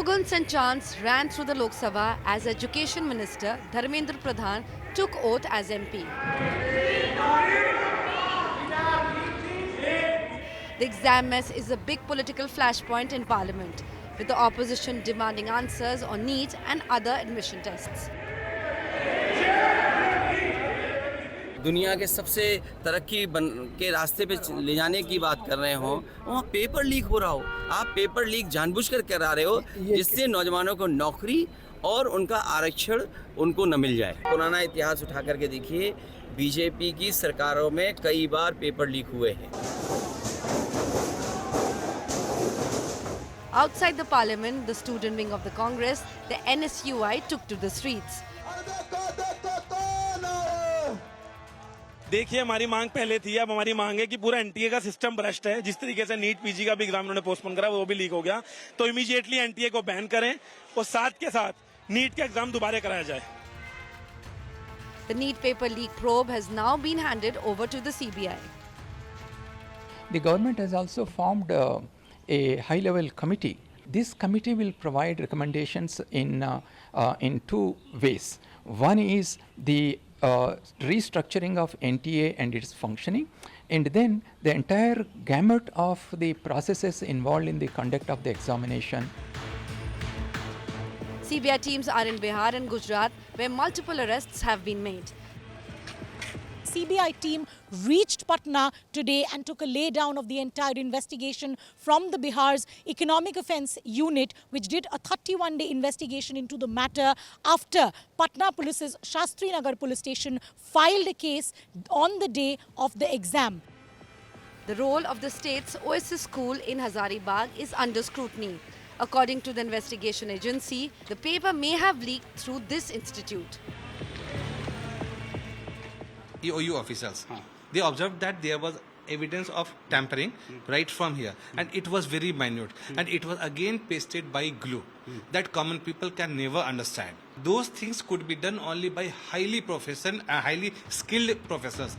Slogans and chants ran through the Lok Sabha as Education Minister Dharmendra Pradhan took oath as MP. The exam mess is a big political flashpoint in Parliament, with the opposition demanding answers on NEET and other admission tests. दुनिया के सबसे तरक्की के रास्ते पे ले जाने की बात कर रहे हो, वहाँ पेपर लीक हो रहा हो, आप पेपर लीक जानबूझकर करा रहे हो जिससे नौजवानों को नौकरी और उनका आरक्षण उनको न मिल जाए। पुराना इतिहास उठा करके देखिए, बीजेपी की सरकारों में कई बार पेपर लीक हुए हैं। Outside the parliament, the student wing of the Congress, the NSUI, took to the streets. देखिए, हमारी मांग पहले थी, अब हमारी मांग है कि पूरा एनटीए का सिस्टम भ्रष्ट है। जिस तरीके से नीट पीजी का भी एग्जाम उन्होंने पोस्टपोन करा, वो भी लीक हो गया। तो इमीडिएटली एनटीए को बैन करें और साथ के साथ नीट का एग्जाम दोबारा कराया जाए। The NEET paper leak probe has now been handed over to the CBI. The government has also formed a high-level committee. This committee will provide recommendations in two ways. One is the restructuring of NTA and its functioning, and then the entire gamut of the processes involved in the conduct of the examination. CBI teams are in Bihar and Gujarat, where multiple arrests have been made. CBI team reached Patna today and took a lay down of the entire investigation from the Bihar's Economic Offence Unit, which did a 31-day investigation into the matter after Patna Police's Shastri Nagar Police Station filed a case on the day of the exam. The role of the state's Oasis school in Hazaribagh is under scrutiny. According to the investigation agency, the paper may have leaked through this institute. EOU officials, they observed that there was evidence of tampering right from here, and it was very minute, and it was again pasted by glue that common people can never understand. Those things could be done only by highly skilled professors.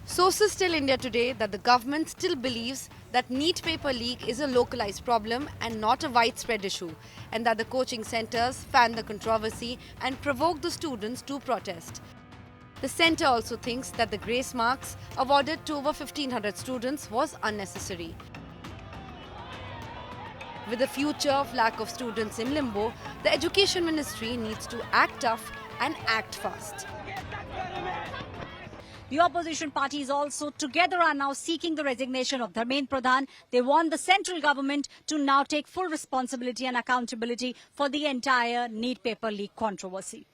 Sources tell India Today that the government still believes that NEET paper leak is a localized problem and not a widespread issue, and that the coaching centers fan the controversy and provoke the students to protest. The centre also thinks that the grace marks awarded to over 1,500 students was unnecessary. With the future of lack of students in limbo, the Education Ministry needs to act tough and act fast. The opposition parties also together are now seeking the resignation of Dharmendra Pradhan. They want the central government to now take full responsibility and accountability for the entire NEET paper leak controversy.